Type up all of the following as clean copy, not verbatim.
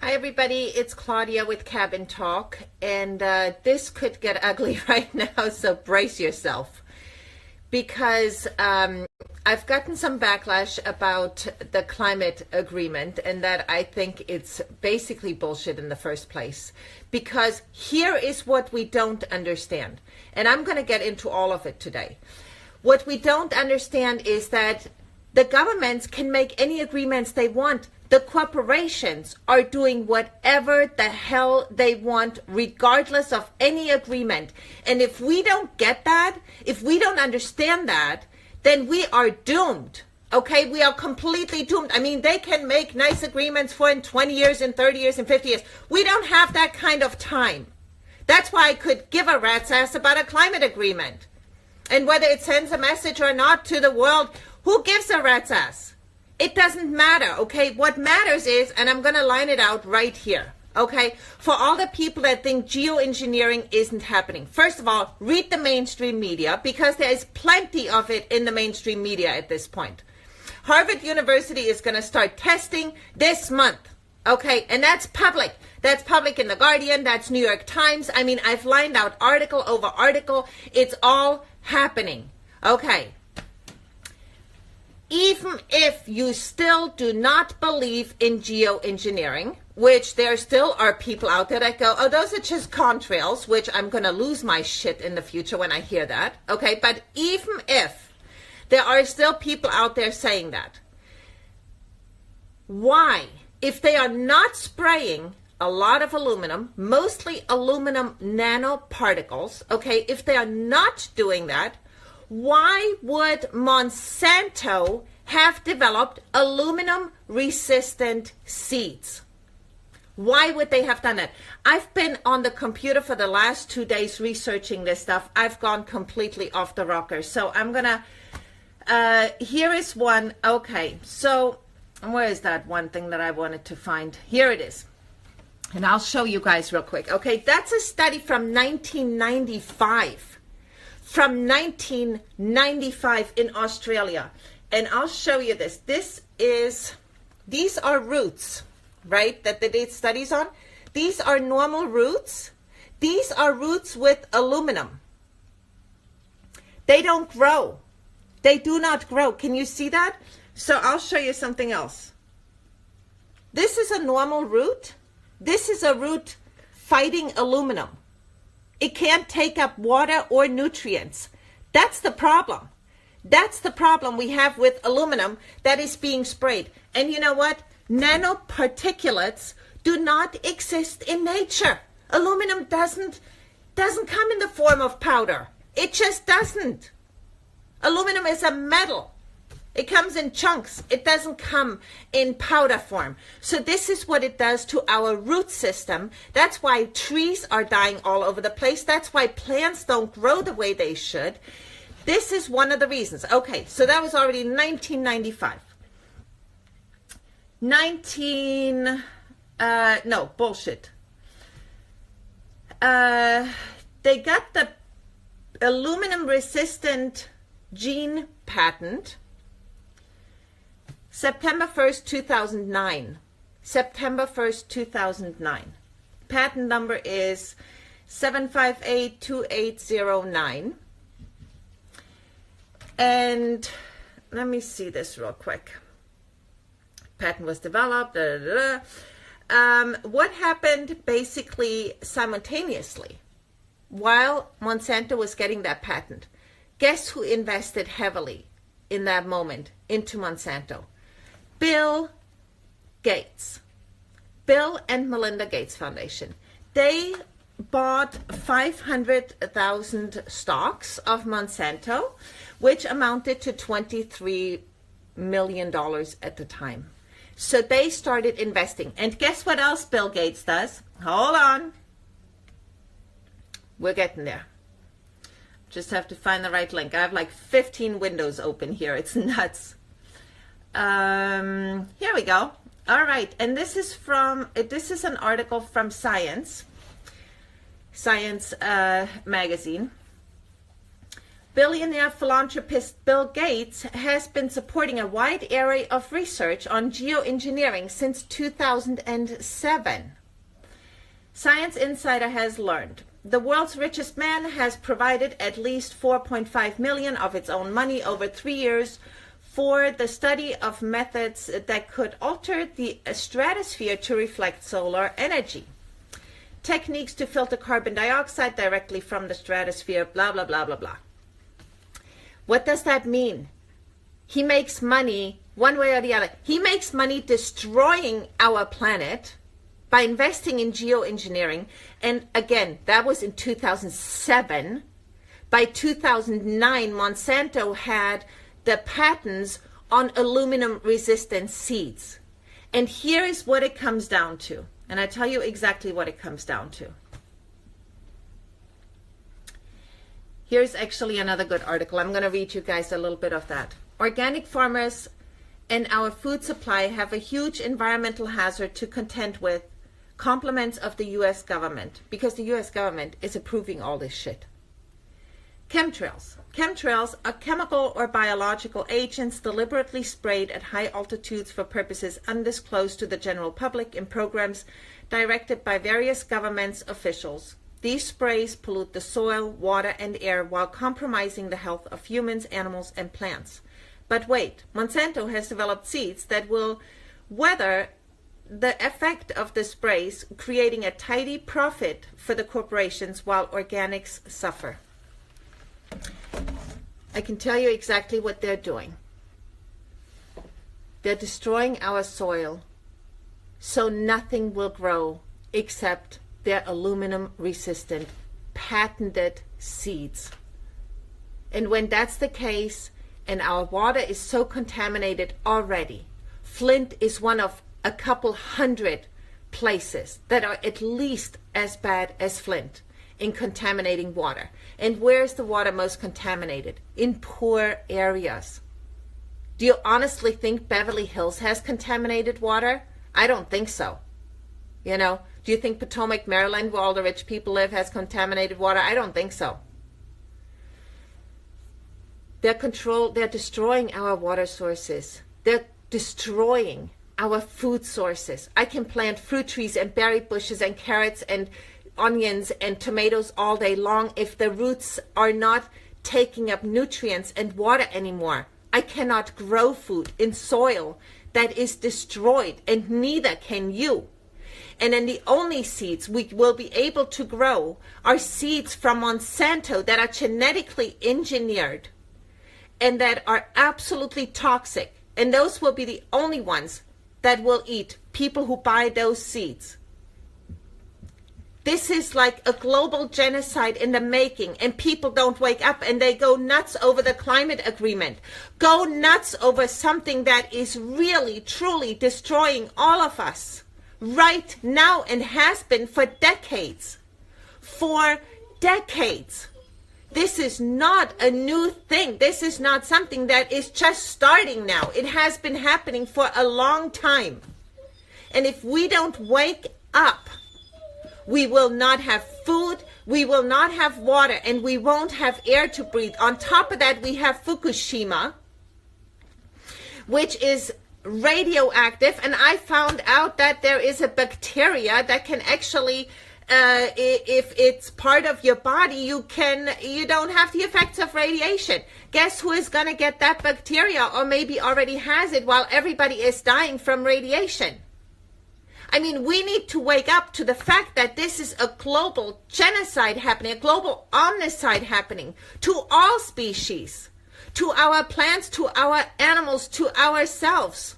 Hi everybody, it's Claudia with Cabin Talk, and this could get ugly right now, so brace yourself. Because I've gotten some backlash about the climate agreement and that I think it's basically bullshit in the first place. Because here is what we don't understand, and I'm going to get into all of it today. What we don't understand is that the governments can make any agreements they want. The corporations are doing whatever the hell they want, regardless of any agreement. And if we don't get that, if we don't understand that, then we are doomed. Okay, we are completely doomed. I mean, they can make nice agreements for in 20 years, in 30 years, in 50 years. We don't have that kind of time. That's why I could give a rat's ass about a climate agreement. And whether it sends a message or not to the world, who gives a rat's ass? It doesn't matter, okay? What matters is, and I'm going to line it out right here, okay? For all the people that think geoengineering isn't happening. First of all, read the mainstream media, because there is plenty of it in the mainstream media at this point. Harvard University is going to start testing this month, okay? And that's public. That's public in The Guardian. That's New York Times. I mean, I've lined out article over article. It's all happening, okay? Even if you still do not believe in geoengineering, which there still are people out there that go, oh, those are just contrails, which I'm going to lose my shit in the future when I hear that. Okay, but even if there are still people out there saying that, why, if they are not spraying a lot of aluminum, mostly aluminum nanoparticles, okay, if they are not doing that, why would Monsanto have developed aluminum-resistant seeds? Why would they have done that? I've been on the computer for the last 2 days researching this stuff. I've gone completely off the rocker. So I'm going to, here is one. Okay, so where is that one thing that I wanted to find? Here it is. And I'll show you guys real quick. Okay, that's a study from 1995. From 1995 in Australia. And I'll show you this. These are roots, right, that they did studies on. These are normal roots. These are roots with aluminum. They don't grow. They do not grow. Can you see that? So I'll show you something else. This is a normal root. This is a root fighting aluminum. It can't take up water or nutrients. That's the problem. That's the problem we have with aluminum that is being sprayed. And you know what? Nanoparticulates do not exist in nature. Aluminum doesn't come in the form of powder. It just doesn't. Aluminum is a metal. It comes in chunks. It doesn't come in powder form. So this is what it does to our root system. That's why trees are dying all over the place. That's why plants don't grow the way they should. This is one of the reasons. Okay, so that was already 1995. No, bullshit. They got the aluminum-resistant gene patent September 1st, 2009. September 1st, 2009. Patent number is 7582809. And let me see this real quick. Patent was developed. What happened basically simultaneously while Monsanto was getting that patent? Guess who invested heavily in that moment into Monsanto? Bill Gates. Bill and Melinda Gates Foundation. They bought 500,000 stocks of Monsanto, which amounted to $23 million at the time. So they started investing. And guess what else Bill Gates does? Hold on. We're getting there. Just have to find the right link. I have like 15 windows open here. It's nuts. Here we go. All right. And this is an article from Science magazine. Billionaire philanthropist Bill Gates has been supporting a wide array of research on geoengineering since 2007. Science Insider has learned the world's richest man has provided at least $4.5 million of its own money over 3 years for the study of methods that could alter the stratosphere to reflect solar energy. Techniques to filter carbon dioxide directly from the stratosphere, blah, blah, blah, blah, blah. What does that mean? He makes money one way or the other. He makes money destroying our planet by investing in geoengineering. And again, that was in 2007. By 2009, Monsanto had the patents on aluminum resistant seeds. And here is what it comes down to. And I tell you exactly what it comes down to. Here's actually another good article. I'm going to read you guys a little bit of that. Organic farmers and our food supply have a huge environmental hazard to contend with. Compliments of the U.S. government, because the U.S. government is approving all this shit. Chemtrails. Chemtrails are chemical or biological agents deliberately sprayed at high altitudes for purposes undisclosed to the general public in programs directed by various governments officials. These sprays pollute the soil, water, and air while compromising the health of humans, animals, and plants. But wait, Monsanto has developed seeds that will weather the effect of the sprays, creating a tidy profit for the corporations while organics suffer. I can tell you exactly what they're doing. They're destroying our soil so nothing will grow except their aluminum resistant patented seeds. And when that's the case, and our water is so contaminated already, Flint is one of a couple hundred places that are at least as bad as Flint in contaminating water. And where's the water most contaminated? In poor areas. Do you honestly think Beverly Hills has contaminated water? I don't think so. You know, do you think Potomac, Maryland, where all the rich people live, has contaminated water? I don't think so. They're destroying our water sources. They're destroying our food sources. I can plant fruit trees and berry bushes and carrots and onions and tomatoes all day long. If the roots are not taking up nutrients and water anymore, I cannot grow food in soil that is destroyed, and neither can you. And then the only seeds we will be able to grow are seeds from Monsanto that are genetically engineered and that are absolutely toxic. And those will be the only ones that will eat people who buy those seeds. This is like a global genocide in the making, and people don't wake up and they go nuts over the climate agreement. Go nuts over something that is really, truly destroying all of us right now and has been for decades. For decades. This is not a new thing. This is not something that is just starting now. It has been happening for a long time. And if we don't wake up, we will not have food, we will not have water, and we won't have air to breathe. On top of that, we have Fukushima, which is radioactive. And I found out that there is a bacteria that can actually, if it's part of your body, you don't have the effects of radiation. Guess who is going to get that bacteria, or maybe already has it, while everybody is dying from radiation? I mean, we need to wake up to the fact that this is a global genocide happening, a global omnicide happening to all species, to our plants, to our animals, to ourselves.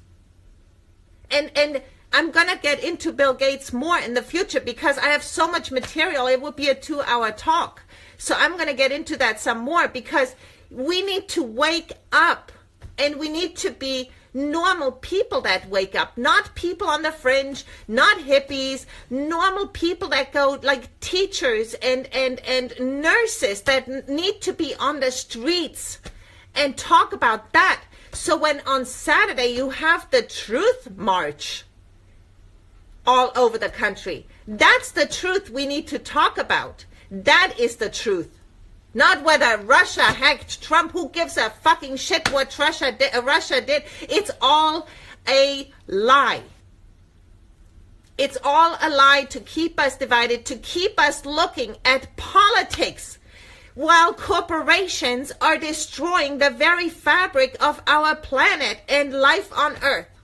And I'm going to get into Bill Gates more in the future because I have so much material. It would be a 2-hour talk. So I'm going to get into that some more, because we need to wake up, and we need to be normal people that wake up, not people on the fringe, not hippies, normal people that go, like teachers and nurses that need to be on the streets and talk about that. So when on Saturday you have the Truth March all over the country, that's the truth we need to talk about. That is the truth. Not whether Russia hacked Trump. Who gives a fucking shit what Russia did? It's all a lie. It's all a lie to keep us divided, to keep us looking at politics while corporations are destroying the very fabric of our planet and life on Earth.